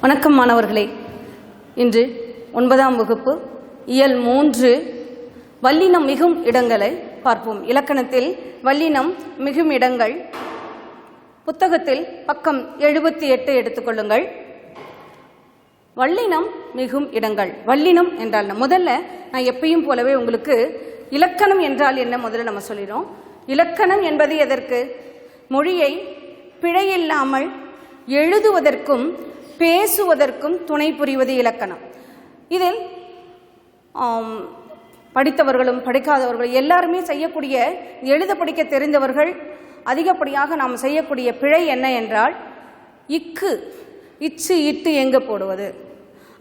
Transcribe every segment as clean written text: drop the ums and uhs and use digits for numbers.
வணக்கம் மாணவர்களே. இன்று 9ஆம் வகுப்பு இயல் 3 வல்லினம் மிகும் இடங்களை பார்ப்போம். இலக்கணத்தில் வல்லினம் மிகும் இடங்கள் புத்தகத்தில் பக்கம் 78 எடுத்துக்கொள்ளுங்கள். வல்லினம் மிகும் இடங்கள். வல்லினம் என்றால் முதல்ல நான் எப்பயும் போலவே உங்களுக்கு இலக்கணம் என்றால் என்ன முதல்ல நம்ம சொல்லிடும். இலக்கணம் என்பது எதற்கு? மொழியை பிழையில்லாமல் எழுதுவதற்கும் பேசுவதற்கும் துணை புரிவது இலக்கணம். இதில் படித்தவர்களும் படிக்காதவர்களும் எல்லாருமே செய்யக்கூடிய, எழுத படிக்க தெரிந்தவர்கள் அதிகப்படியாக நாம் செய்யக்கூடிய பிழை என்ன என்றால் இக்கு, இச்சு, இட்டு எங்கே போடுவது,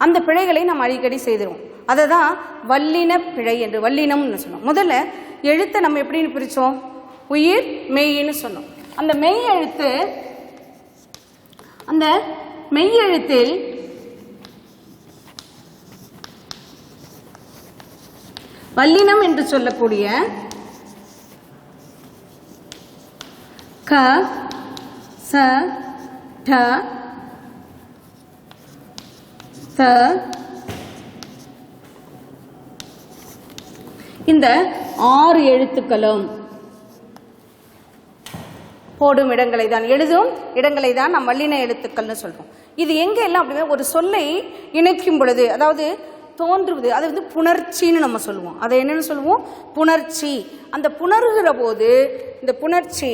அந்த பிழைகளை நாம் அடிக்கடி செய்திருவோம். அதை தான் வல்லின பிழை என்று வல்லினம்னு சொன்னோம். முதல்ல எழுத்தை நம்ம எப்படின்னு பிரித்தோம்? உயிர் மெய்ன்னு சொன்னோம். அந்த மெய் எழுத்து, அந்த மெய்யெழுத்தில் வல்லினம் என்று சொல்லக்கூடிய க, ச, ட, த, இந்த 6 எழுத்துக்களும் போடும் இடங்களை தான், எழுதும் இடங்களை தான் நாம் வல்லின எழுத்துக்கள்னு சொல்றோம். இது எங்க எல்லாம் அப்படின்னா ஒரு சொல்லை இணைக்கும் பொழுது, அதாவது தோன்றுவது, அது வந்து புணர்ச்சின்னு நம்ம சொல்லுவோம். அதை என்னன்னு சொல்லுவோம்? புணர்ச்சி. அந்த புணர்கிற போது இந்த புணர்ச்சி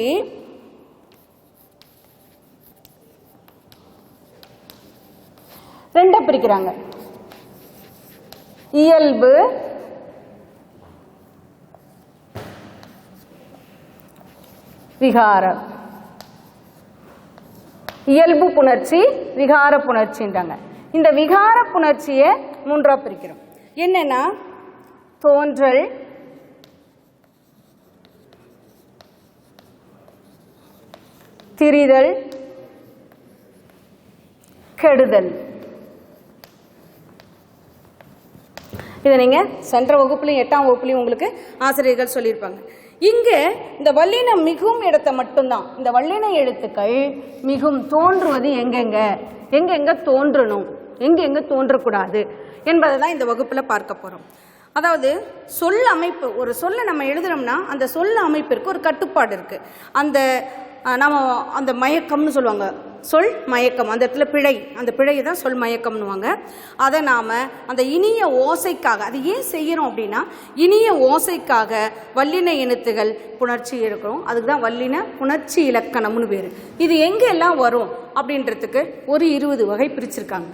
ரெண்டா பிரிக்கிறாங்க. இயல்பு, விகாரம். இயல்பு புணர்ச்சி, விகார புணர்ச்சின்றாங்க. இந்த விகார புணர்ச்சியை 3ஆ பிரிக்கிறோம். என்னன்னா தோன்றல், திரிதல், கெடுதல். இதை நீங்க சென்ற வகுப்புலையும் 8ஆம் வகுப்புலையும் உங்களுக்கு ஆசிரியர்கள் சொல்லியிருப்பாங்க. இங்கு இந்த வல்லினம் மிகும் இடத்தை மட்டும்தான், இந்த வல்லின எழுத்துக்கள் மிகும் தோன்றுவது எங்கெங்க தோன்றணும், எங்கெங்க தோன்றக்கூடாது என்பதை தான் இந்த வகுப்புல பார்க்க போறோம். அதாவது சொல் அமைப்பு, ஒரு சொல்லை நம்ம எழுதுறோம்னா அந்த சொல் அமைப்பிற்கு ஒரு கட்டுப்பாடு இருக்கு. நம்ம அந்த மயக்கம்னு சொல்லுவாங்க, சொல் மயக்கம், அந்த இடத்துல பிழை, அந்த பிழையை தான் சொல் மயக்கம்னுவாங்க. அதை நாம் அந்த இனிய ஓசைக்காக, அது ஏன் செய்கிறோம் அப்படின்னா இனிய ஓசைக்காக வல்லின இனத்துகள் புணர்ச்சி இருக்கிறோம். அதுக்கு தான் வல்லின புணர்ச்சி இலக்கணம்னு பேர். இது எங்கெல்லாம் வரும் அப்படின்றதுக்கு ஒரு 20 வகை பிரிச்சிருக்காங்க.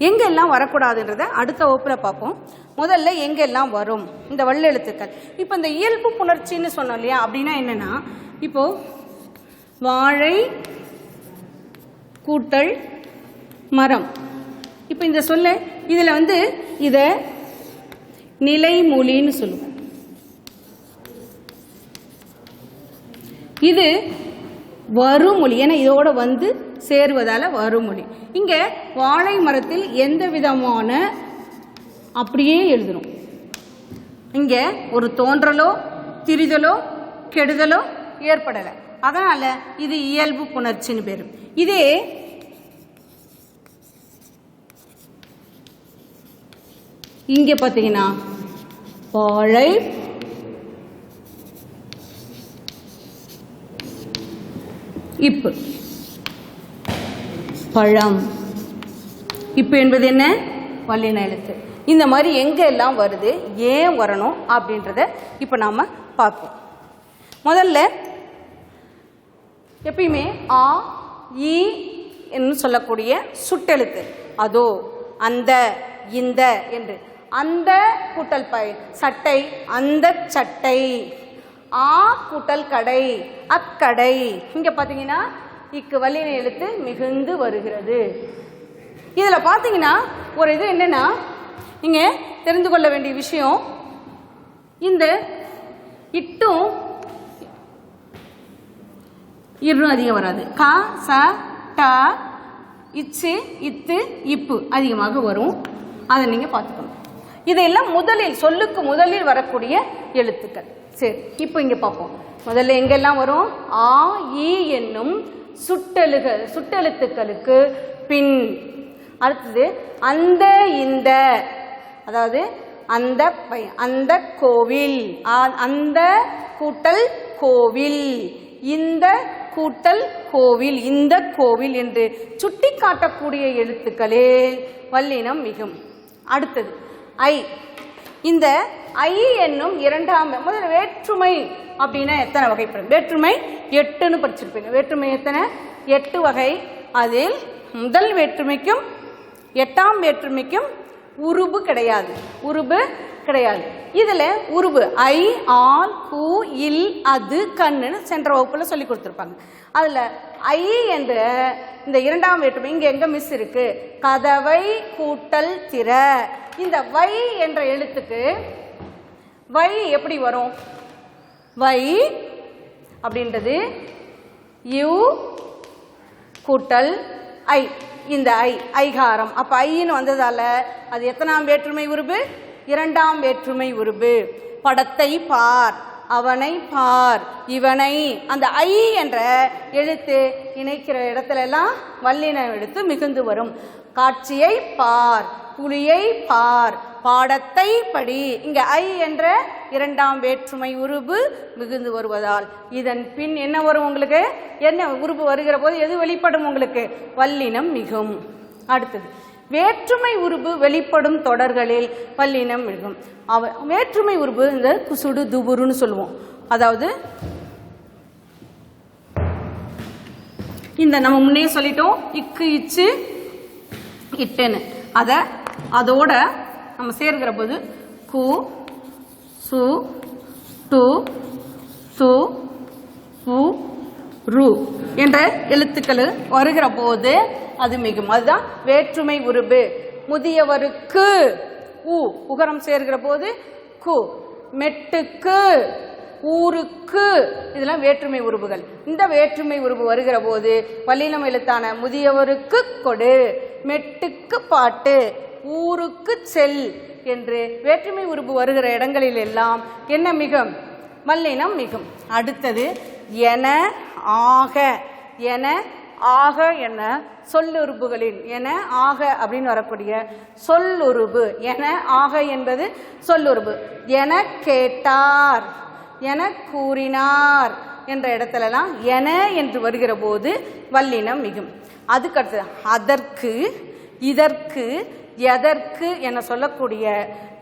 எங்கெல்லாம் வரக்கூடாதுன்றதை அடுத்த வகுப்பில் பார்ப்போம். முதல்ல எங்கெல்லாம் வரும் இந்த வல்லெழுத்துக்கள். இப்போ இந்த இயல்பு புணர்ச்சின்னு சொன்னோம் இல்லையா, அப்படின்னா என்னென்னா, இப்போது வாழை கூட்டல் மரம். இப்போ இந்த சொல்ல இதில் வந்து இதை நிலைமொழின்னு சொல்லுவோம். இது வருமொழி, ஏன்னா இதோட வந்து சேருவதால வருமொழி. இங்கே வாழை மரத்தில் எந்த விதமான அப்படியே எழுதணும். இங்கே ஒரு தோன்றலோ திரிதலோ கெடுதலோ ஏற்படலை, அதனால இது இயல்பு புணர்ச்சின்னு பேரு. இதே இங்க பாத்தீங்கன்னா வாழை இப்பு, பழம். இப்பு என்பது என்ன? வல்லின எழுத்து. இந்த மாதிரி எங்க எல்லாம் வருது, ஏன் வரணும் அப்படின்றத இப்ப நாம பார்ப்போம். முதல்ல எப்பயுமே ஆ, ஈ என்று சொல்லக்கூடிய சுட்டெழுத்து, அதோ, அந்த, இந்த என்று, அந்த கூட்டல் பை சட்டை, அந்த சட்டை, ஆ கூட்டல் கடை, அக்கடை. இங்க பாத்தீங்கன்னா இக்கு வல்லின எழுத்து மிகுந்து வருகிறது. இதுல பாத்தீங்கன்னா ஒரு இது என்னன்னா, நீங்க தெரிந்து கொள்ள வேண்டிய விஷயம், இந்த இட்டும் இரு அதிகம் வராது. க, ச, ட, இச்சு, இத்து, இப்பு அதிகமாக வரும். அதை நீங்க பார்த்துக்கணும். இதெல்லாம் முதலில், சொல்லுக்கு முதலில் வரக்கூடிய எழுத்துக்கள். சரி, இப்போ இங்க பார்ப்போம். முதல்ல எங்கெல்லாம் வரும்? ஆ, ஈ என்னும் சுட்டெழுத்துக்களுக்கு பின் அடுத்தது அந்த இந்த, அதாவது அந்த அந்த கோவில், அந்த கூட்டல் கோவில், இந்த கூட்டல் கோவில், இந்த கோவில் என்று சுட்டி காட்டக்கூடிய எழுத்துக்களே வல்லினம் மிகும். அடுத்தது ஐ. இந்த ஐ என்னும் இரண்டாம் முதல்ல வேற்றுமை அப்படின்னா எத்தனை வகைப்படும்? வேற்றுமை 8ன்னு படிச்சிருப்பீங்க. வேற்றுமை எத்தனை? 8 வகை. அதில் முதல் வேற்றுமைக்கும் 8ஆம் வேற்றுமைக்கும் உருபு கிடையாது. உருபு கிடையாது. இதுல உருபு ஐ, ஆல், கூ, இல், அது, கண்ணுன்னு சென்ற வகுப்புல சொல்லி கொடுத்துருப்பாங்க. அதுல ஐ என்ற இந்த இரண்டாம் வேற்றுமை இங்க எங்க மிஸ் இருக்கு? கதவை கூட்டல் திற. இந்த வை என்ற எழுத்துக்கு வை எப்படி வரும்? வை அப்படின்றது யூ கூட்டல் ஐ. இந்த ஐ ஐகாரம். அப்ப ஐன்னு வந்ததால அது எத்தனாம் வேற்றுமை உருபு? 2ஆம் வேற்றுமை உருபு. படத்தை பார், அவனை பார், இவனை, அந்த ஐ என்ற எழுத்து இணைக்கிற இடத்துல எல்லாம் வல்லின எழுத்து மிகுந்து வரும். காட்சியை பார், புலியை பார், பாடத்தை படி. இங்க ஐ என்ற 2ஆம் வேற்றுமை உருபு மிகுந்து வருவதால் இதன் பின் என்ன வரும்? உங்களுக்கு என்ன உருபு வருகிற போது எது வெளிப்படும்? உங்களுக்கு வல்லினம் மிகும். அடுத்தது வேற்றுமை உருபு வெளிப்படும் தொடர்களில் வல்லினம் மிகும். வேற்றுமை உருபு இந்த குசுடு துபுருன்னு சொல்லுவோம். அதாவது இந்த நம்ம முன்னே சொல்லிட்டோம் இக்கு இச்சு இட்டுன்னு. அதோட நம்ம சேர்க்கிற போது கு சு டு சு உ ரு என்ற எழுத்துக்கள் வருகிற போது அது மிகும். அதுதான் வேற்றுமை உருபு. முதியவருக்கு உ உகரம் சேர்க்கிற போது கு, மெட்டுக்கு, ஊருக்கு, இதெல்லாம் வேற்றுமை உருபுகள். இந்த வேற்றுமை உருபு வருகிற போது வல்லினம் எழுத்தான முதியவருக்கு கொடு, மெட்டுக்கு பாட்டு, ஊருக்கு செல் என்று வேற்றுமை உருபு வருகிற இடங்களில் எல்லாம் என்ன மிகும்? வல்லினம் மிகும். அடுத்தது என, ஆக. என, ஆக என சொல்லுறுப்புகளில் என, ஆக அப்படின்னு வரக்கூடிய சொல்லுறுப்பு. என, ஆக என்பது சொல்லுறுப்பு. என கேட்டார், என கூறினார் என்ற இடத்துலலாம் என என்று வருகிற போது வல்லினம் மிகும். அதுக்கடுத்து அதற்கு, இதற்கு, எதற்கு என சொல்லக்கூடிய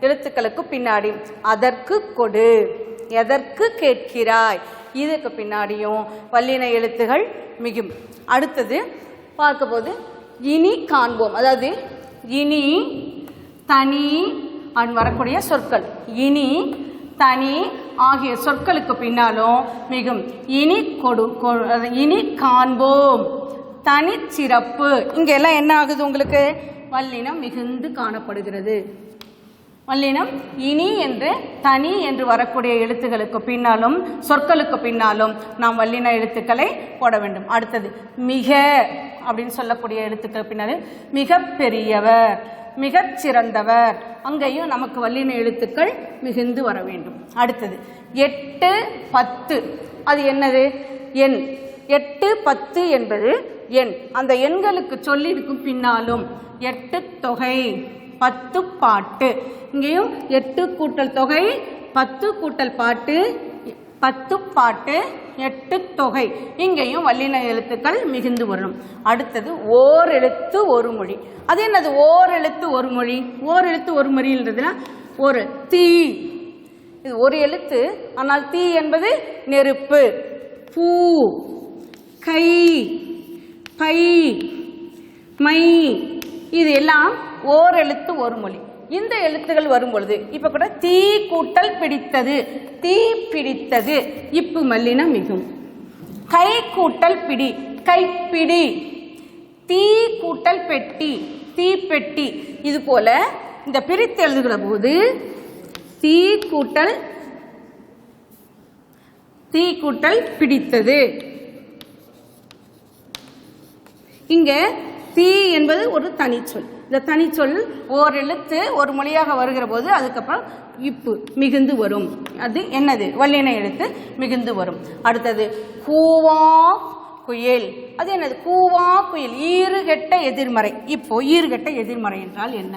எழுத்துக்களுக்கு பின்னாடி அதற்கு கொடு, எதற்கு கேட்கிறாய், இதுக்கு பின்னாடியும் வல்லின எழுத்துகள் மிகும். அடுத்தது பார்க்கும்போது இனி காண்போம். அதாவது இனி, தனி அப்படின்னு வரக்கூடிய சொற்கள். இனி, தனி ஆகிய சொற்களுக்கு பின்னாலும் மிகும். இனி கொடு, இனி காண்போம், தனி சிறப்பு. இங்க எல்லாம் என்ன ஆகுது? உங்களுக்கு வல்லினம் மிகுந்து காணப்படுகிறது. வல்லினம் இனி என்று, தனி என்று வரக்கூடிய எழுத்துக்களுக்கு பின்னாலும் சொற்களுக்கு பின்னாலும் நாம் வல்லின எழுத்துக்களை போட வேண்டும். அடுத்தது மிக அப்படின்னு சொல்லக்கூடிய எழுத்துக்கள் பின்னாலும் மிக பெரியவர், மிகச் சிறந்தவர், அங்கேயும் நமக்கு வல்லின எழுத்துக்கள் மிகுந்து வர வேண்டும். அடுத்தது 8, 10. அது என்னது? எண். 8, 10 என்பது எண். அந்த எண்களுக்கு சொல்லியிருக்கும் பின்னாலும் 8 தொகை, 10 பாட்டு. இங்கேயும் 8 கூட்டல் தொகை, 10 கூட்டல் பாட்டு, 10 பாட்டு, 8 தொகை. இங்கேயும் வல்லின எழுத்துக்கள் மிகுந்து வரும். அடுத்தது ஓர் எழுத்து ஒரு மொழி. அது என்னது? ஓர் எழுத்து ஒரு மொழி. ஓர் எழுத்து ஒரு மொழின்றதுனா ஒரு தீ, இது ஒரு எழுத்து. ஆனால் தீ என்பது நெருப்பு. பூ, கை, பை, மை, இது எல்லாம் ஓர் எழுத்து ஒரு மொழி. இந்த எழுத்துகள் வரும் பொழுது இப்ப கூட தீ கூட்டல் பிடித்தது, தீ பிடித்தது, இப்பு மல்லினம் மிகும். கை கூட்டல் பிடி, கைப்பிடி. தீ கூட்டல் பெட்டி, தீப்பெட்டி. இது போல இந்த பிரித்து எழுதுகிற போது தீ கூட்டல் பிடித்தது. இங்க தீ என்பது ஒரு தனிச்சொல். இந்த தனிச்சொல் ஓர் எழுத்து ஒரு மொழியாக வருகிற போது அதுக்கப்புறம் இப்பு மிகுந்து வரும். அது என்னது? வல்லின எழுத்து மிகுந்து வரும். அடுத்தது கூவா குயில். அது என்னது? கூவா குயில். ஈறுகெட்ட எதிர்மறை. இப்போ ஈறுகெட்ட எதிர்மறை என்றால் என்ன?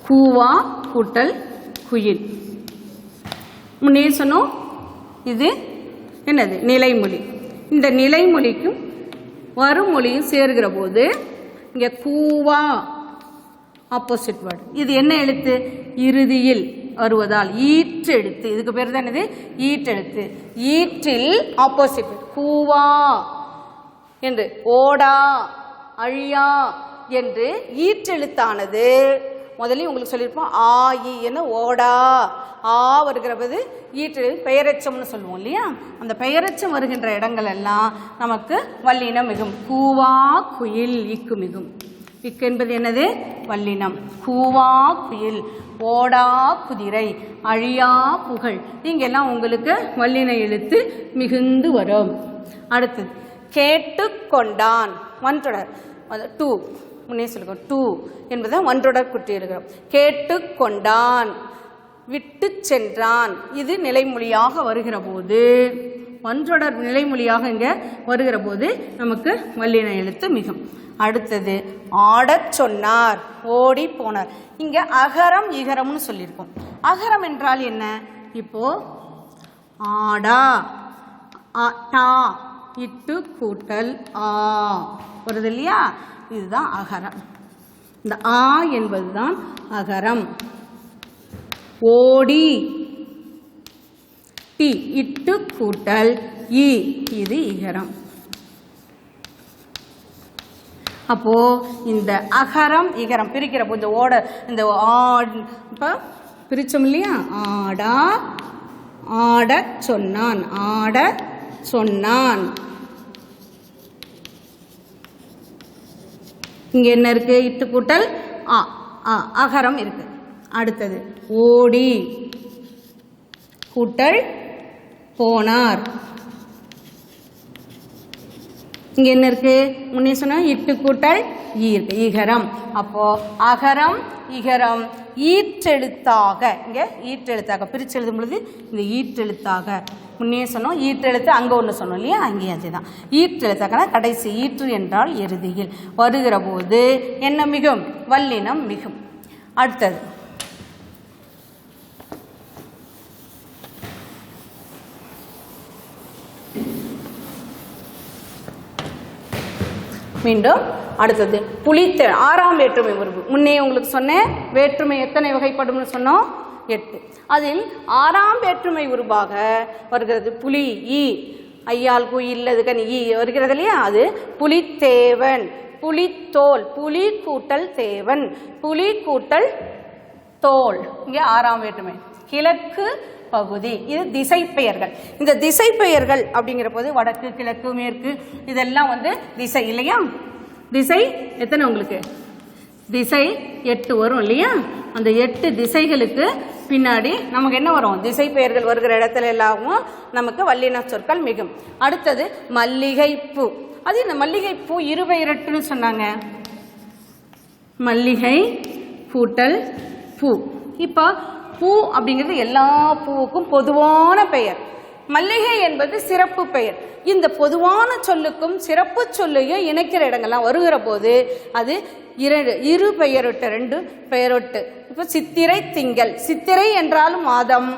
கூவா கூட்டல் குயில். முன்னே சொன்னோம் இது என்னது? நிலைமொழி. இந்த நிலைமொழிக்கும் வருமொழியும் சேர்கிற போது இங்கே கூவா ஆப்போசிட் வேர்டு. இது என்ன எழுத்து? இறுதியில் வருவதால் ஈற்றெழுத்து. இதுக்கு பேர் தான் என்னது? ஈற்றெழுத்து. ஈற்றில் ஆப்போசிட் வேர்டு கூவா என்று, ஓடா அழியா என்று ஈற்றெழுத்தானது முதலில் உங்களுக்கு சொல்லியிருப்போம். ஆ இ என்ன? ஓடா ஆ வருகிற போது ஈற்று பெயரெச்சம்னு சொல்லுவோம் இல்லையா? அந்த பெயரெச்சம் வருகின்ற இடங்கள் எல்லாம் நமக்கு வல்லினம் மிகும். கூவா குயில் இக்கு மிகும். இக்கு என்பது என்னது? வல்லினம். கூவா குயில், ஓடா குதிரை, அழியா புகழ், இங்கெல்லாம் உங்களுக்கு வல்லின எழுத்து மிகுந்து வரும். அடுத்தது கேட்டுக்கொண்டான். ஒன்றொடர் டூ. முன்னே சொல்லுங்க. டூ என்பதை ஒன்றொடர் குட்டி எழுதுகிறோம். கேட்டுக்கொண்டான், விட்டு சென்றான். இது நிலைமொழியாக வருகிற போது, ஒன்றொடர் நிலைமொழியாக இங்கே வருகிற போது நமக்கு வல்லின எழுத்து மிகும். அடுத்தது ஆடச் சொன்னார், ஓடி போனார். இங்கே அகரம் இகரம்னு சொல்லியிருக்கோம். அகரம் என்றால் என்ன? இப்போ ஆடா டா இட்டு கூட்டல் ஆ வருது இல்லையா? இதுதான் அகரம். இந்த ஆ என்பதுதான் அகரம். ஓடி டி இட்டு கூட்டல் இ, இது இகரம். அப்போ இந்த அகரம் இகரம் பிரிக்கிற போது ஓட இந்த இப்போ பிரிச்சோம் இல்லையா? ஆடா ஆட சொன்னான், ஆட சொன்னான். இங்க என்ன இருக்கு? இட்டு கூட்டல் ஆ, அகரம் இருக்கு. அடுத்தது ஓடி கூட்டல் போனார். இங்க என்ன இருக்கு? முன்னே சொன்ன இட்டு கூட்டல் ஈ இருக்கு, இகரம். அப்போ அகரம் இகரம் ஈற்றெழுத்தாக, இங்க ஈற்றெழுத்தாக பிரிச்சு எழுதும் பொழுது இந்த ஈற்றெழுத்தாக, முன்னே சொன்னோம் ஈற்றெழுத்து அங்கே ஒன்று சொன்னோம் இல்லையா? அங்கேயும் அதுதான் ஈற்றெழுத்தாக. கடைசி ஈற்று என்றால் இறுதியில் வருகிற போது என்ன மிகும்? வல்லினம் மிகும். அடுத்தது மீண்டும் அடுத்தது புளித்த ஆறாம் வேற்றுமை உருவு. முன்னே உங்களுக்கு சொன்னேன் வேற்றுமை எத்தனை வகைப்படும்னு சொன்னோம்? 8. அதில் ஆறாம் வேற்றுமை உருவாக வருகிறது புலி. ஈ ஐயால் கு இல்லதுக்கன் ஈ வருகிறது இல்லையா? அது புலித்தேவன், புலித்தோல், புலி கூட்டல் தேவன், புலி கூட்டல் தோல். இங்கே ஆறாம் வேற்றுமை. கிழக்கு பகுதி, இது திசை பெயர்கள். இந்த திசை பெயர்கள் அப்படிங்கிற போது வடக்கு கிழக்கு மேற்கு இதெல்லாம் திசை இல்லையா? திசை எத்தனை உங்களுக்கு? திசை 8 வரும் இல்லையா? அந்த 8 திசைகளுக்கு பின்னாடி நமக்கு என்ன வரும்? திசை பெயர்கள் வருகிற இடத்துல எல்லாமும் நமக்கு வல்லின சொற்கள் மிகும். அடுத்தது மல்லிகை பூ. அது இந்த மல்லிகை பூ இருபெயரட்டுன்னு சொன்னாங்க. மல்லிகை கூட்டல் பூ. இப்போ பூ அப்படிங்கிறது எல்லா பூவுக்கும் பொதுவான பெயர். மல்லிகை என்பது சிறப்பு பெயர். இந்த பொதுவான சொல்லுக்கும் சிறப்பு சொல்லையும் இணைக்கிற இடங்கள்லாம் வருகிற போது அது இரு பெயரொட்டு, 2 பெயரொட்டு. இப்போ சித்திரை திங்கள், சித்திரை என்றால் மாதம்,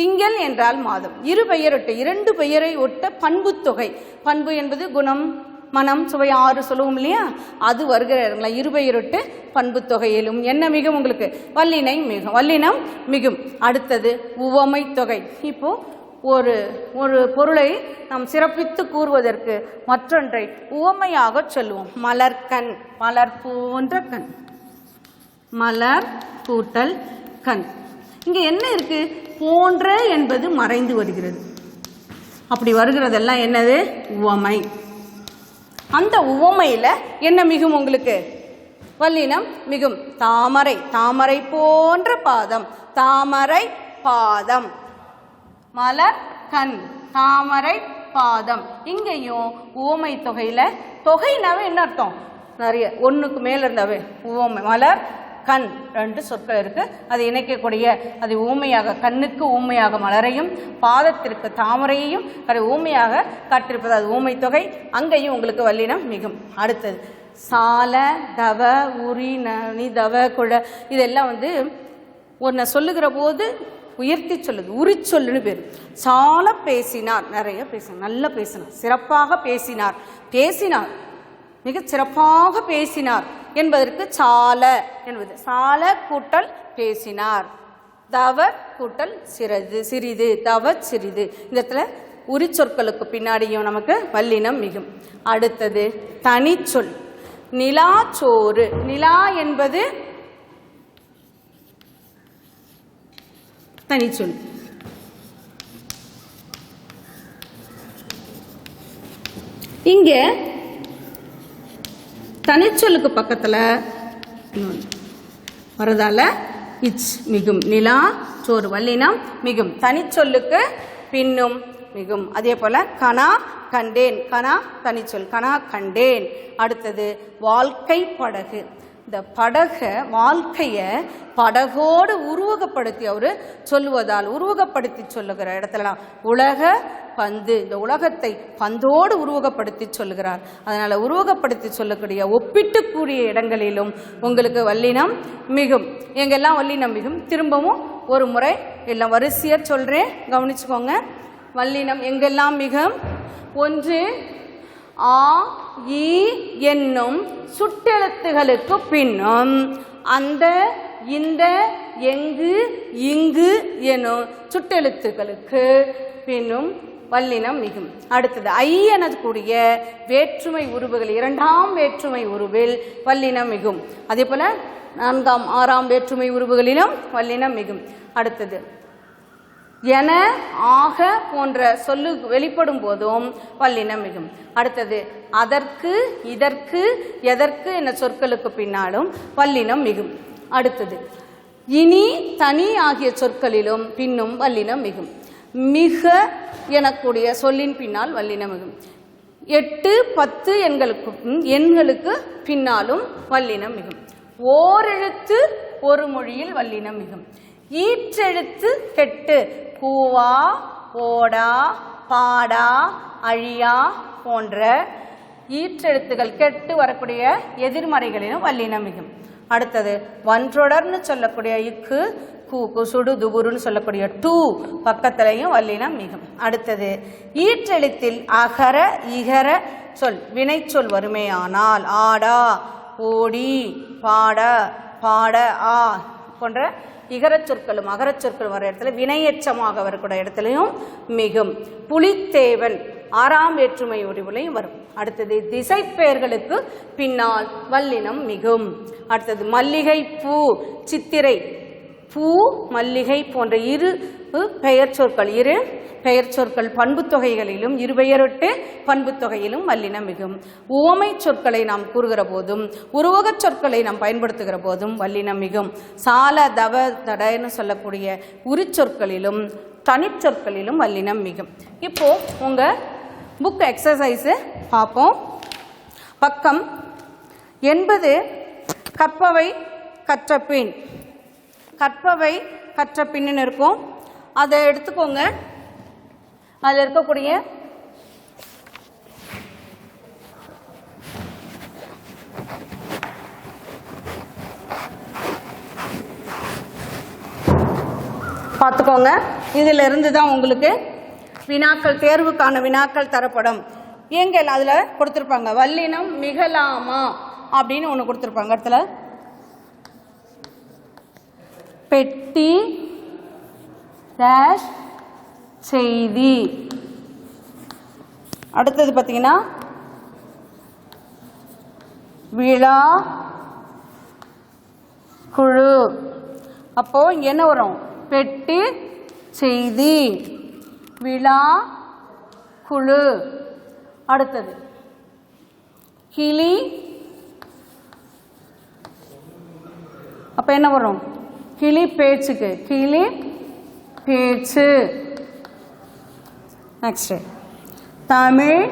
திங்கள் என்றால் மாதம். இரு பெயரொட்டு, 2 பெயரை ஒட்ட பண்பு தொகை. பண்பு என்பது குணம், மனம், சுவை 6 சொல்லுவோம் இல்லையா? அது வருகிற இடங்களா இருபெயரொட்டு பண்பு தொகையிலும் என்ன மிகும்? உங்களுக்கு வல்லினை மிகும், வல்லினம் மிகும். அடுத்தது உவமை தொகை. இப்போ ஒரு பொருளை நாம் சிறப்பித்து கூறுவதற்கு மற்றொன்றை உவமையாக சொல்லுவோம். மலர்கண், மலர் போன்ற கண், மலர் கூட்டல் கண். இங்க என்ன இருக்கு? போன்ற என்பது மறைந்து வருகிறது. அப்படி வருகிறதெல்லாம் என்னது? உவமை. அந்த உவமையில என்ன மிகும்? உங்களுக்கு வல்லினம் மிகும். தாமரை, தாமரை போன்ற பாதம், தாமரை பாதம். மலர் கண், தாமரை பாதம். இங்கேயும் உவமை தொகையில, தொகைனாவே என்ன அர்த்தம்? நிறைய, 1க்கு மேல இருந்தாவே உவமை. மலர் கண் 2 சொற்கள் இருக்கு. அது இணைக்கக்கூடிய அது ஊமையாக கண்ணுக்கு ஊமையாக மலரையும் பாதத்திற்கு தாமரையையும் ஊமையாக காட்டிருப்பது அது ஊமை தொகை. அங்கேயும் உங்களுக்கு வல்லினம் மிகும். அடுத்தது சால தவ உரி நனி தவ குழ இதெல்லாம் ஒன்றை சொல்லுகிற போது உயர்த்தி சொல்லுது. உரி சொல்லுன்னு பேர். சால பேசினார், நிறைய பேசினார், நல்லா பேசினார், சிறப்பாக பேசினார், பேசினார் மிக சிறப்பாக பேசினார் என்பதற்கு சால என்பது. சால கூட்டல் பேசினார், தவ கூட்டல் சிறிது, தவ சிறிது. இந்த இடத்துல உரி சொற்களுக்கு பின்னாடியும் நமக்கு வல்லினம் மிகும். அடுத்தது தனிச்சொல். நிலா சோறு. நிலா என்பது தனிச்சொல். இங்க தனிச்சொல்லுக்கு பக்கத்துல வரதால இச் மிகும். நிலா சோறு வல்லினம் மிகும். தனிச்சொல்லுக்கு பின்னும் மிகும். அதே போல கனா கண்டேன். கனா தனிச்சொல், கனா கண்டேன். அடுத்தது வாழ்க்கை படகு. இந்த வாழ்க்கையை படகோடு உருவகப்படுத்தி அவர் சொல்லுவதால் உருவகப்படுத்தி சொல்லுகிற இடத்துலலாம் உலக பந்து, இந்த உலகத்தை பந்தோடு உருவகப்படுத்தி சொல்லுகிறார். அதனால உருவகப்படுத்தி சொல்லக்கூடிய ஒப்பிட்டுக்கூடிய இடங்களிலும் உங்களுக்கு வல்லினம் மிகும். எங்கெல்லாம் வல்லினம் மிகும் திரும்பவும் ஒரு முறை எல்லாம் வரிசையா சொல்றேன், கவனிச்சுக்கோங்க. வல்லினம் எங்கெல்லாம் மிகும்? 1 ஆ இ என்னும் சுட்டெழுத்துகளுக்கு பின்னும் அந்த இந்த எங்கு இங்கு எனும் சுட்டெழுத்துக்களுக்கு பின்னும் வல்லினம் மிகும். அடுத்தது ஐ எனக்கூடிய வேற்றுமை உருவுகள், 2ஆம் வேற்றுமை உருவில் வல்லினம் மிகும். அதே போல 4ஆம் 6ஆம் வேற்றுமை உருவுகளிலும் வல்லினம் மிகும். அடுத்தது என ஆக போன்ற சொல்லு வெளிப்படும் போதும் வல்லினம் மிகும். அடுத்தது அதற்கு இதற்கு எதற்கு என்ற சொற்களுக்கு பின்னாலும் வல்லினம் மிகும். அடுத்தது இனி தனி ஆகிய சொற்களிலும் பின்னும் வல்லினம் மிகும். மிக எனக்கூடிய சொல்லின் பின்னால் வல்லினம் மிகும். 8 10 எண்களுக்கு பின்னாலும் வல்லினம் மிகும். ஓரெழுத்து ஒரு மொழியில் வல்லினம் மிகும். ஈற்றெழுத்து கெட்டு கூவா ஓடா பாடா அழியா போன்ற ஈற்றெழுத்துகள் கெட்டு வரக்கூடிய எதிர்மறைகளிலும் வல்லினம் மிகும். அடுத்தது வன்றொடர்னு சொல்லக்கூடிய இக்கு கூக்கு சுடு துகுருன்னு சொல்லக்கூடிய டூ பக்கத்திலையும் வல்லினம் மிகும். அடுத்தது ஈற்றெழுத்தில் அகர இகர சொல் வினைச்சொல் வருமேயானால் ஆடா ஓடி பாட பாட ஆ போன்ற இகரச் சொற்களும் அகரச் சொற்களும் வர இடத்துல வினையச்சமாக வரக்கூடிய இடத்துலையும் மிகும். புலித்தேவன் 6ஆம் வேற்றுமை உரிவுலையும் வரும். அடுத்தது திசைப்பெயர்களுக்கு பின்னால் வல்லினம் மிகும். அடுத்தது மல்லிகை பூ, சித்திரை பூ, மல்லிகை போன்ற இரு பெயர் சொற்கள் பண்பு தொகைகளிலும் இருபெயரொட்டு பண்பு தொகையிலும் வல்லினம் மிகும். உவமை சொற்களை நாம் கூறுகிற போதும் உருவகச் சொற்களை நாம் பயன்படுத்துகிற போதும் வல்லினம் மிகும். சால தவ தடன்னு சொல்லக்கூடிய உரிச்சொற்களிலும் தனிச்சொற்களிலும் வல்லினம் மிகும். இப்போ உங்க புக் எக்ஸசைஸ் பார்ப்போம். பக்கம் 80 கற்பவை கற்றபின். கற்பவை கற்றபின்னு இருக்கும். அதை எடுத்துக்கோங்க. அதில் இருக்கக்கூடிய பார்த்துக்கோங்க. இதில் இருந்து தான் உங்களுக்கு வினாக்கள், தேர்வுக்கான வினாக்கள் தரப்படும். எங்கள் அதில் கொடுத்துருப்பாங்க வல்லினம் மிகலாமா அப்படின்னு ஒன்று கொடுத்துருப்பாங்க. இடத்துல பெட்டி டேஷ் செய்தி. அடுத்தது பார்த்தீங்கன்னா விழா குழு. அப்போ இங்க என்ன வரும்? பெட்டி செய்தி விழா குழு. அடுத்தது கிளி. அப்ப என்ன வரும்? கிளி பேச்சுக்கு கிளி பேச்சு. நெக்ஸ்ட் தமிழ்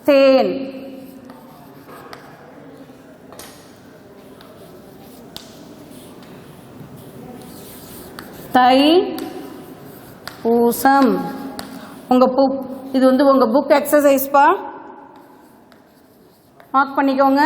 தேன். தை பூசம். உங்கள் புக் இது வந்து உங்கள் புக் எக்ஸசைஸ்ப்பா, மார்க் பண்ணிக்கோங்க.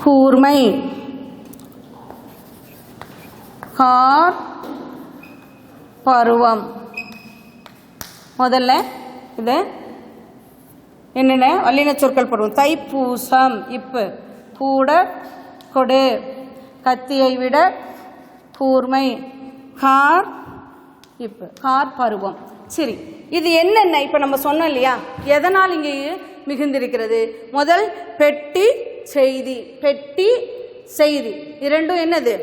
கூர்மை, கார் பருவம். முதல்ல இது என்னென்ன வல்லின சொற்கள் பருவம். தைப்பூசம், இப்பு, கூட கொடு, கத்தியை விட கூர்மை, கார் இப்பு, கார் பருவம். சரி, இது என்னென்ன இப்போ நம்ம சொன்னோம் இல்லையா, எதனால் இங்கே மிகுந்திருக்கிறது? முதல் பெட்டி செய்தி, பெட்டி செய்தி இரண்டும் என்னது?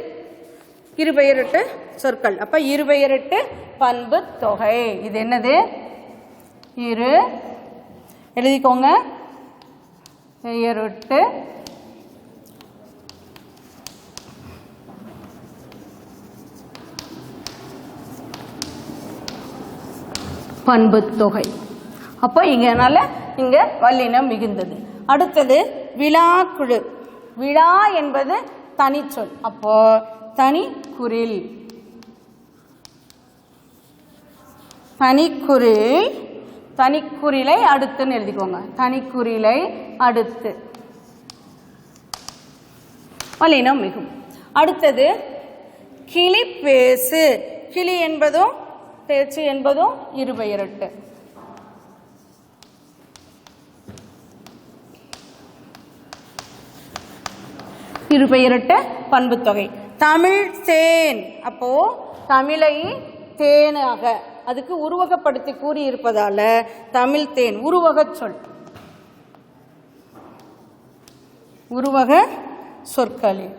இருபெயரட்டு சொற்கள். அப்ப இருபெயரட்டு பண்பு தொகை. இது என்னது? இரு, எழுதிக்கோங்க, பெயரட்டு பண்பு தொகை. அப்போ இங்கனால இங்க வல்லினம் மிகுந்தது. அடுத்தது விழாக்குழு. விழா என்பது தனிச்சொல். அப்போ தனிக்குறில், தனிக்குறில், தனிக்குறிலை அடுத்துன்னு எழுதிக்கோங்க. தனிக்குறிலை அடுத்து வல்லினம் மிகும். அடுத்தது கிளி பேசு. கிளி என்பதும் பேச்சு என்பதும் இருபெயரட்டு. இருபெயரட்ட பண்பு தொகை. தமிழ் தேன். அப்போ தமிழை தேனாக அதுக்கு உருவகப்படுத்தி கூறியிருப்பதால தமிழ் தேன் உருவக சொல். உருவக சொற்களில்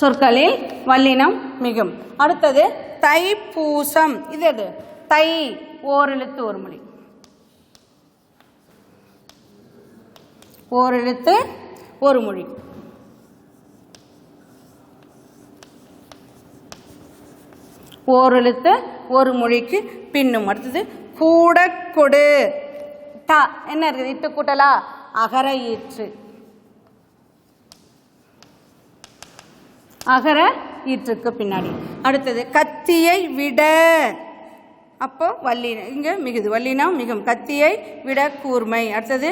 சொற்களில் வல்லினம் மிகும். அடுத்தது தைப்பூசம். இது எது? தை ஓரெழுத்து ஒரு மொழி, ஓரெழுத்து ஒரு மொழி. ஓரெழுத்து ஒரு மொழிக்கு பின்னும். அடுத்தது கூட கொடு. த என்ன இருக்குது? இட்டு கூட்டலா? அகர ஈற்று, அகர ஈற்றுக்கு பின்னாடி. அடுத்தது கத்தியை விட. அப்போ வல்லினம் இங்க மிகுது, வல்லினம் மிகும். கத்தியை விட கூர்மை. அடுத்தது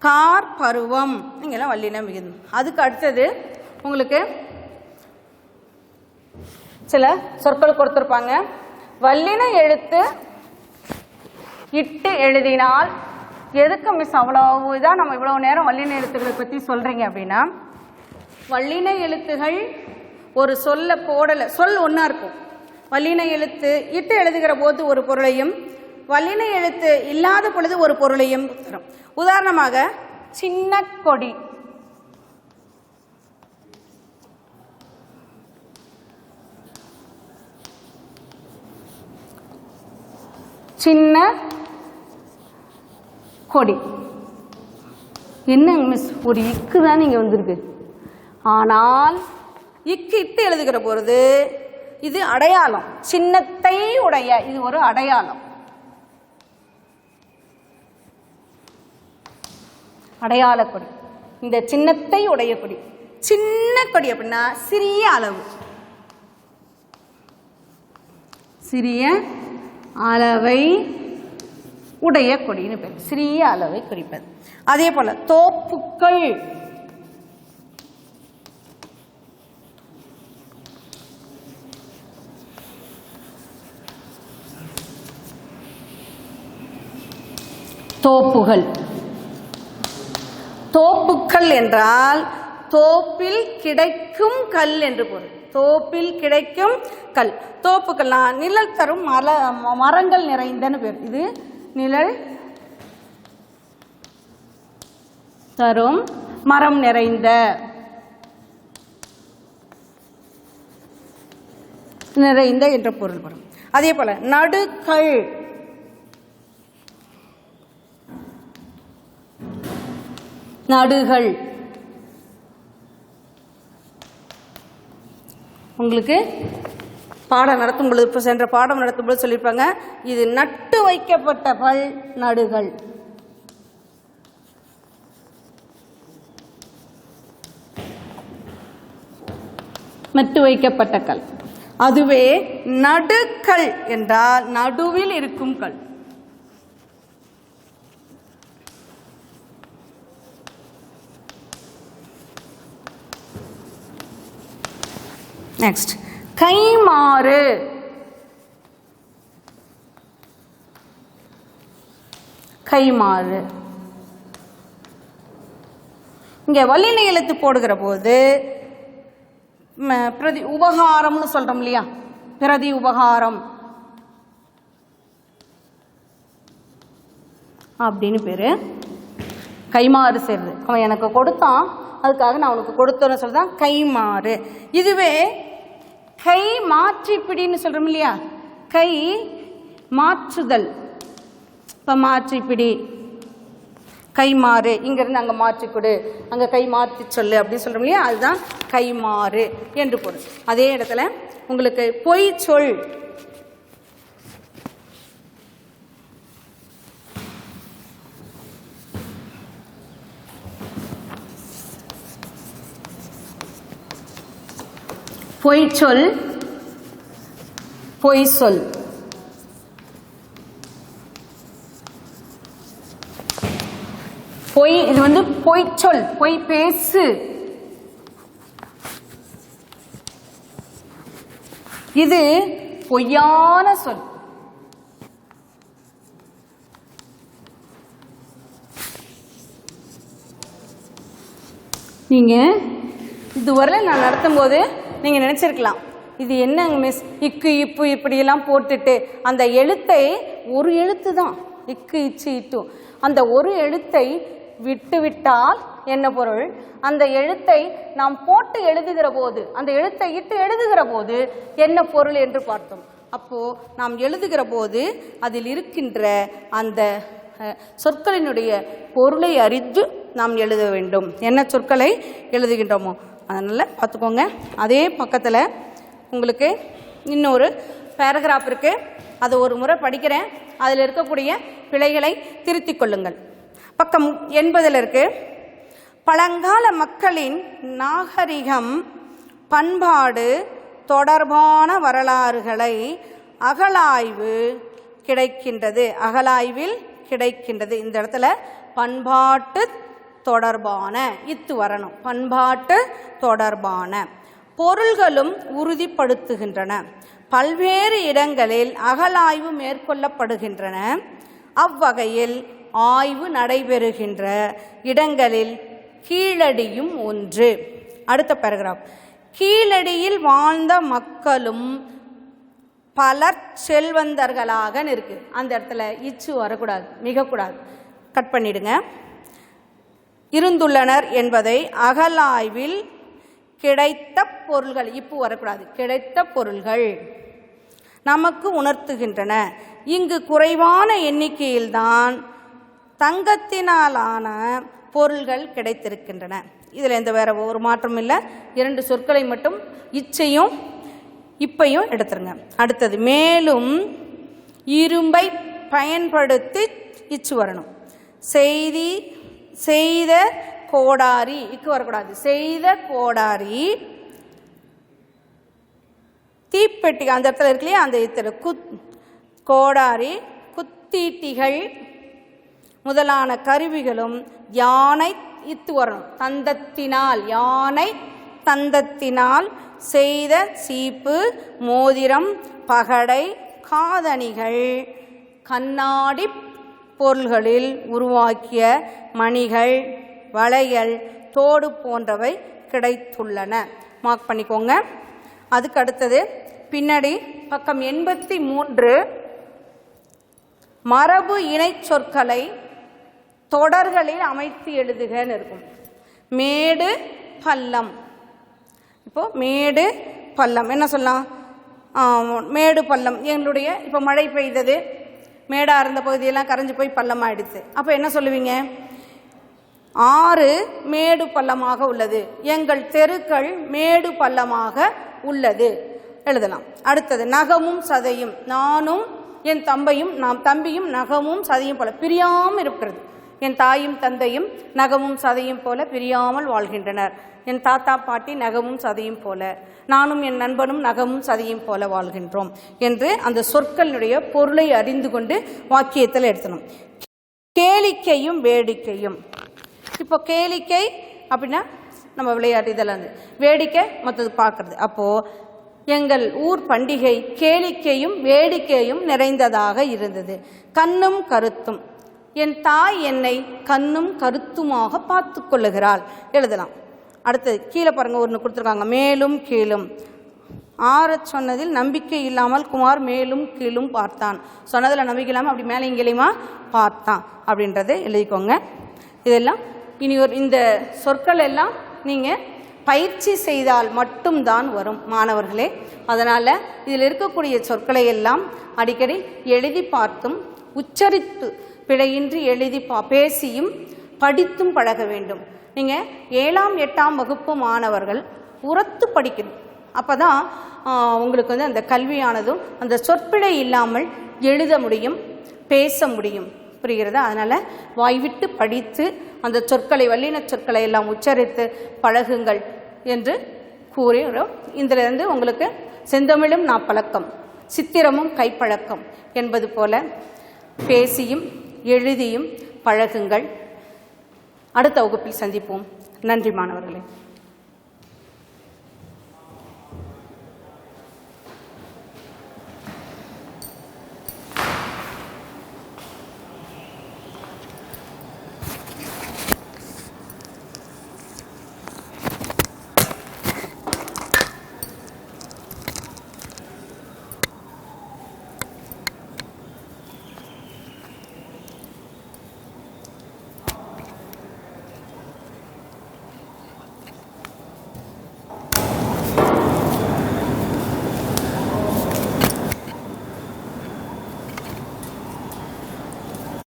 கார் பருவம், இங்கெல்லாம் வல்லினம் மிகுது. அதுக்கு அடுத்தது உங்களுக்கு சில சொற்கள் கொடுத்துருப்பாங்க. வல்லின எழுத்து இட்டு எழுதினால் எதுக்கு மிஸ் அவ்வளவு இதாக நம்ம இவ்வளோ நேரம் வல்லின எழுத்துக்களை பற்றி சொல்கிறீங்க அப்படின்னா, வல்லின எழுத்துகள் ஒரு சொல்ல போடலை, சொல் ஒன்றா இருக்கும். வல்லின எழுத்து இட்டு எழுதுகிற போது ஒரு பொருளையும், வல்லின எழுத்து இல்லாத பொழுது ஒரு பொருளையும் தரும். உதாரணமாக சின்ன கொடி, சின்ன கொடி. என்னங்க மிஸ், ஒரு இக்கு தான் இங்கே வந்திருக்கு. ஆனால் இக்கு இட்டு எழுதுகிற பொழுது இது அடையாளம். சின்னத்தை உடைய, இது ஒரு அடையாளம். அடையாள கொடி. இந்த சின்னத்தை உடைய கொடி. சின்ன கொடி அப்படின்னா சிறிய அளவு, சிறிய அளவை உடைய கொடின்னு பேர். சிறிய அளவை குறிப்பது. அதே போல தோப்புக்கள். தோப்புகள். தோப்புக்கள் என்றால் தோப்பில் கிடைக்கும் கல் என்று பொருள். தோப்பில் கிடைக்கும் கல். தோப்புக்கள்னா நிழல் தரும் மரங்கள் நிறைந்தன்னு பேர். இது நிழல் தரும் மரம் நிறைந்த, நிறைந்த என்ற பொருள் வரும். அதே போல நடுக்கள். நடுகள். உங்களுக்கு பாடம் நடத்தும் பொழுது, இப்போ சென்ற பாடம் நடத்தும் பொழுது சொல்லியிருப்பாங்க, இது நட்டு வைக்கப்பட்ட பல் நடுகள். நட்டு வைக்கப்பட்ட கல். அதுவே நடுக்கல் என்றால் நடுவில் இருக்கும் கல். நெக்ஸ்ட் கைமாறு. கைமாறு இங்க வல்லின எழுத்து போடுகிற போது பிரதி உபகாரம்னு சொல்றோம் இல்லையா, பிரதி உபகாரம் அப்படின்னு பேரு. கைமாறு செய்யறது, அவன் எனக்கு கொடுத்தான் அதுக்காக நான் அவனுக்கு கொடுத்தோன்னு சொல்றதான் கைமாறு. இதுவே கை மாற்றிப்பிடின்னு சொல்றோம் இல்லையா, கை மாற்றுதல். இப்ப மாற்றிப்பிடி, கைமாறு, இங்கிருந்து அங்கே மாற்றி கொடு, அங்கே கை மாற்றி சொல்லு அப்படின்னு சொல்கிறோம் இல்லையா, அதுதான் கைமாறு என்று பொருள். அதே இடத்துல உங்களுக்கு பொய் சொல். பொய் சொல், பொய் சொல். பொய், இது வந்து பொய் சொல், பொய் பேசு. இது பொய்யான சொல். நீங்க இதுவரை நான் நடத்தும் போது நீங்க நினைச்சிருக்கலாம், இது என்னங்க மிஸ், இக்கு இப்பு இப்படியெல்லாம் போட்டுட்டு அந்த எழுத்தை, ஒரு எழுத்து தான் இக்கு இச்சு இட்டு, அந்த ஒரு எழுத்தை விட்டுவிட்டால் என்ன பொருள், அந்த எழுத்தை நாம் போட்டு எழுதுகிற போது, அந்த எழுத்தை இட்டு எழுதுகிற போது என்ன பொருள் என்று பார்த்தோம். அப்போ நாம் எழுதுகிற போது அதில் இருக்கின்ற அந்த சொற்களினுடைய பொருளை அறிந்து நாம் எழுத வேண்டும், என்ன சொற்களை எழுதுகின்றோமோ. அதனால பார்த்துக்கோங்க. அதே பக்கத்தில் உங்களுக்கு இன்னொரு பேராகிராஃப் இருக்கு, அது ஒரு முறை படிக்கிறேன், அதில் இருக்கக்கூடிய பிழைகளை திருத்திக் கொள்ளுங்கள். பக்கம் 80 இருக்கு. பழங்கால மக்களின் நாகரிகம் பண்பாடு தொடர்பான வரலாறுகளை அகழாய்வு கிடைக்கின்றது, அகழாய்வில் கிடைக்கின்றது. இந்த இடத்துல பண்பாட்டு தொடர்பான இத்து வரணும், பண்பாட்டு தொடர்பான பொருள்களும் உறுதிப்படுத்துகின்றன. பல்வேறு இடங்களில் அகழாய்வு மேற்கொள்ளப்படுகின்றன. அவ்வகையில் ஆய்வு நடைபெறுகின்ற இடங்களில் கீழடியும் ஒன்று. அடுத்த பேராகிராஃப். கீழடியில் வாழ்ந்த மக்களும் பலர் செல்வந்தர்களாக இருக்கு. அந்த இடத்துல இச்சு வரக்கூடாது, மிகக்கூடாது, கட் பண்ணிடுங்க. இருந்துள்ளனர் என்பதை அகழாய்வில் கிடைத்த பொருள்கள், இப்போ வரக்கூடாது, கிடைத்த பொருள்கள் நமக்கு உணர்த்துகின்றன. இங்கு குறைவான எண்ணிக்கையில்தான் தங்கத்தினாலான பொருள்கள் கிடைத்திருக்கின்றன. இதில் எந்த வேற ஒரு மாற்றம் இல்லை, 2 சொற்களை மட்டும் இச்சையும் இப்பையும் எடுத்துருங்க. அடுத்தது, மேலும் இரும்பை பயன்படுத்தி இச்சு வரணும். செய்த கோடாரி, இக்கு வரக்கூடாது, செய்த கோடாரி. தீப்பெட்டி அந்த இடத்துல இருக்கு இல்லையா, அந்த இடத்துல கோடாரி, குத்தீட்டிகள் முதலான கருவிகளும் யானை இத்து வரணும், தந்தத்தினால், யானை தந்தத்தினால் செய்த சீப்பு, மோதிரம், பகடை, காதணிகள், கண்ணாடி பொருள்களில் உருவாக்கிய மணிகள், வளையல், தோடு போன்றவை கிடைத்துள்ளன. மார்க் பண்ணிக்கோங்க. அதுக்கு அடுத்தது பின்னாடி பக்கம் 83 மரபு இணை சொற்களை தொடர்களில் அமைத்து எழுதுகன்னு இருக்கும். மேடு பள்ளம். இப்போ மேடு பள்ளம் என்ன சொல்லலாம், மேடு பள்ளம். எங்களுடைய இப்போ மழை பெய்தது, மேடாக இருந்த பகுதியெல்லாம் கரைஞ்சி போய் பள்ளமாகிடுது. அப்போ என்ன சொல்லுவீங்க, ஆறு மேடு பள்ளமாக உள்ளது. எங்கள் தெருக்கள் மேடு பள்ளமாக உள்ளது எழுதலாம். அடுத்தது நகமும் சதையும். நானும் என் தம்பியும் நகமும் சதையும் போல பிரியாமல் இருக்கிறது. என் தாயும் தந்தையும் நகமும் சதையும் போல பிரியாமல் வாழ்கின்றனர். என் தாத்தா பாட்டி நகமும் சதையும் போல, நானும் என் நண்பனும் நகமும் சதையும் போல வாழ்கின்றோம் என்று அந்த சொற்களுடைய பொருளை அறிந்து கொண்டு வாக்கியத்தில் எடுத்தணும். கேளிக்கையும் வேடிக்கையும். இப்போ கேளிக்கை அப்படின்னா நம்ம விளையாட்டு இதெல்லாம், வேடிக்கை மற்றது பார்க்கறது. அப்போது எங்கள் ஊர் பண்டிகை கேளிக்கையும் வேடிக்கையும் நிறைந்ததாக இருந்தது. கண்ணும் கருத்தும். என் தாய் என்னை கண்ணும் கருத்துமாக பார்த்து கொள்ளுகிறாள் எழுதலாம். அடுத்தது கீழே பாருங்கள், ஒன்று கொடுத்துருக்காங்க. மேலும் கீழும். ஆறச் சொன்னதில் நம்பிக்கை இல்லாமல் குமார் மேலும் கீழும் பார்த்தான். சொன்னதில் நம்பிக்கை இல்லாமல் அப்படி மேலே இங்கேயுமா பார்த்தான் அப்படின்றத எழுதிக்கோங்க. இதெல்லாம் இனி இந்த சொற்கள் எல்லாம் நீங்கள் பயிற்சி செய்தால் மட்டும்தான் வரும் மாணவர்களே. அதனால் இதில் இருக்கக்கூடிய சொற்களை எல்லாம் அடிக்கடி எழுதி பார்த்தும் உச்சரித்து பிழையின்றி எழுதி பேசியும் படித்தும் பழக வேண்டும். நீங்கள் 7ஆம் 8ஆம் வகுப்பு மாணவர்கள் உரத்து படிக்கணும். அப்போ தான் உங்களுக்கு அந்த கல்வியானதும் அந்த சொற்பிழை இல்லாமல் எழுத முடியும், பேச முடியும். புரிகிறதா? அதனால் வாய்விட்டு படித்து அந்த சொற்களை வல்லின சொற்களை எல்லாம் உச்சரித்து பழகுங்கள் என்று கூறி, இதிலிருந்து உங்களுக்கு செந்தமிழும் நாப்பழக்கம் சித்திரமும் கைப்பழக்கம் என்பது போல பேசியும் எழுதியும் பழகுங்கள். அடுத்த வகுப்பில் சந்திப்போம். நன்றி மாணவர்களே.